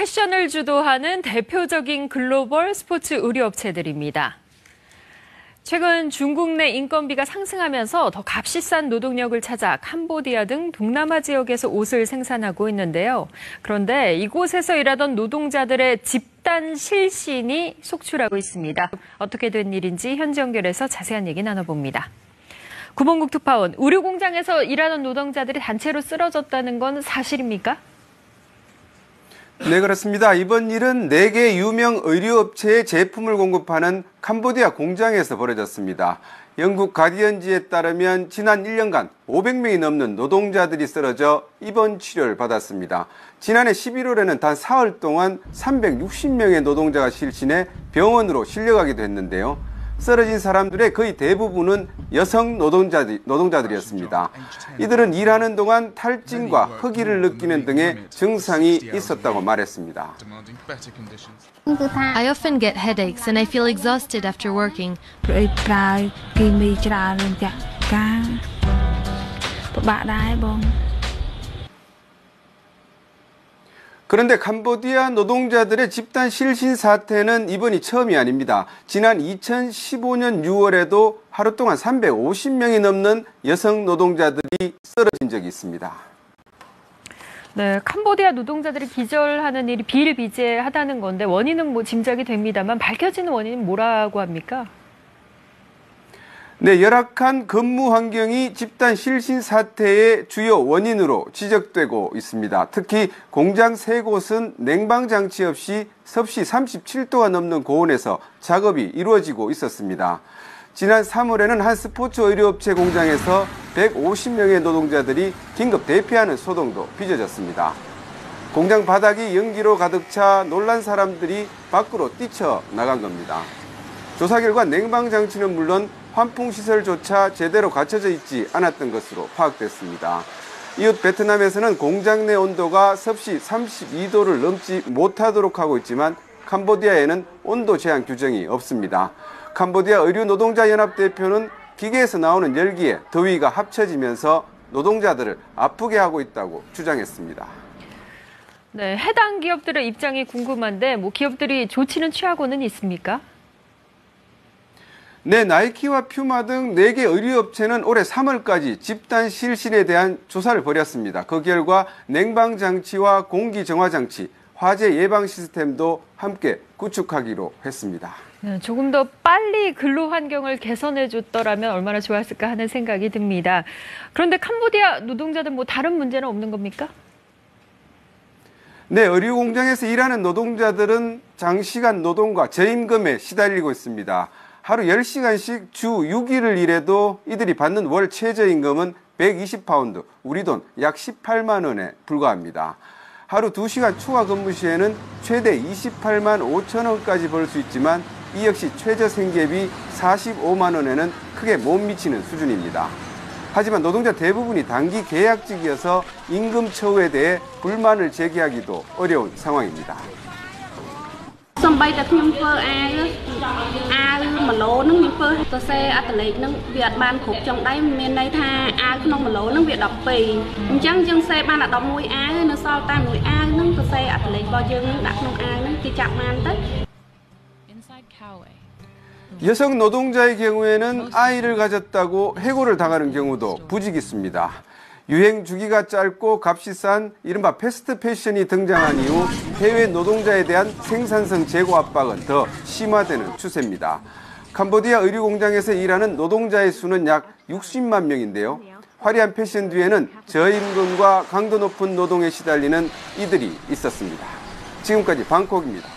패션을 주도하는 대표적인 글로벌 스포츠 의류업체들입니다. 최근 중국 내 인건비가 상승하면서 더 값비싼 노동력을 찾아 캄보디아 등 동남아 지역에서 옷을 생산하고 있는데요. 그런데 이곳에서 일하던 노동자들의 집단 실신이 속출하고 있습니다. 어떻게 된 일인지 현지 연결해서 자세한 얘기 나눠봅니다. 구봉국 특파원, 의류 공장에서 일하던 노동자들이 단체로 쓰러졌다는 건 사실입니까? 네, 그렇습니다. 이번 일은 4개 유명 의류업체의 제품을 공급하는 캄보디아 공장에서 벌어졌습니다. 영국 가디언지에 따르면 지난 1년간 500명이 넘는 노동자들이 쓰러져 입원 치료를 받았습니다. 지난해 11월에는 단 사흘 동안 360명의 노동자가 실신해 병원으로 실려가기도 했는데요. 쓰러진 사람들의 거의 대부분은 여성 노동자들이었습니다. 이들은 일하는 동안 탈진과 허기를 느끼는 등의 증상이 있었다고 말했습니다. I often get headaches and I feel exhausted after working. 그런데 캄보디아 노동자들의 집단 실신 사태는 이번이 처음이 아닙니다. 지난 2015년 6월에도 하루 동안 350명이 넘는 여성 노동자들이 쓰러진 적이 있습니다. 네, 캄보디아 노동자들이 기절하는 일이 비일비재하다는 건데 원인은 짐작이 됩니다만 밝혀지는 원인은 뭐라고 합니까? 네, 열악한 근무 환경이 집단 실신 사태의 주요 원인으로 지적되고 있습니다. 특히 공장 3곳은 냉방 장치 없이 섭씨 37도가 넘는 고온에서 작업이 이루어지고 있었습니다. 지난 3월에는 한 스포츠 의류업체 공장에서 150명의 노동자들이 긴급 대피하는 소동도 빚어졌습니다. 공장 바닥이 연기로 가득 차 놀란 사람들이 밖으로 뛰쳐나간 겁니다. 조사 결과 냉방 장치는 물론 환풍시설조차 제대로 갖춰져 있지 않았던 것으로 파악됐습니다. 이웃 베트남에서는 공장 내 온도가 섭씨 32도를 넘지 못하도록 하고 있지만 캄보디아에는 온도 제한 규정이 없습니다. 캄보디아 의류노동자연합 대표는 기계에서 나오는 열기에 더위가 합쳐지면서 노동자들을 아프게 하고 있다고 주장했습니다. 네, 해당 기업들의 입장이 궁금한데 기업들이 조치는 취하고는 있습니까? 네, 나이키와 퓨마 등 4개 의류업체는 올해 3월까지 집단 실신에 대한 조사를 벌였습니다. 그 결과 냉방장치와 공기정화장치, 화재 예방 시스템도 함께 구축하기로 했습니다. 네, 조금 더 빨리 근로 환경을 개선해 줬더라면 얼마나 좋았을까 하는 생각이 듭니다. 그런데 캄보디아 노동자들 다른 문제는 없는 겁니까? 네, 의류 공장에서 일하는 노동자들은 장시간 노동과 저임금에 시달리고 있습니다. 하루 10시간씩 주 6일을 일해도 이들이 받는 월 최저임금은 120파운드, 우리 돈 약 18만 원에 불과합니다. 하루 2시간 추가 근무 시에는 최대 28만 5천 원까지 벌 수 있지만 이 역시 최저 생계비 45만 원에는 크게 못 미치는 수준입니다. 하지만 노동자 대부분이 단기 계약직이어서 임금 처우에 대해 불만을 제기하기도 어려운 상황입니다. សំបីតែខ្ញុំធ្វើអាវ1ឡូហ្នឹងខ្ញុំធ្វើសរសេរអត្តលេខហ្នឹងវាអត់បានគ្រប់ចុងដៃមានន័យថាអាវក្នុង1ឡូហ្នឹងវា12អញ្ចឹងយើងសេបានតែ11អាវនៅសល់តែ1អាវហ្នឹងសរសេរអត្តលេខរបស់យើងហ្នឹងដាក់ក្នុងអាវហ្នឹងគេចាប់បានទៅ 여성 노동자의 경우에는 아이를 가졌다고 해고를 당하는 경우도 부직 있습니다. 유행 주기가 짧고 값이 싼 이른바 패스트 패션이 등장한 이후 해외 노동자에 대한 생산성 제고 압박은 더 심화되는 추세입니다. 캄보디아 의류 공장에서 일하는 노동자의 수는 약 60만 명인데요. 화려한 패션 뒤에는 저임금과 강도 높은 노동에 시달리는 이들이 있었습니다. 지금까지 방콕입니다.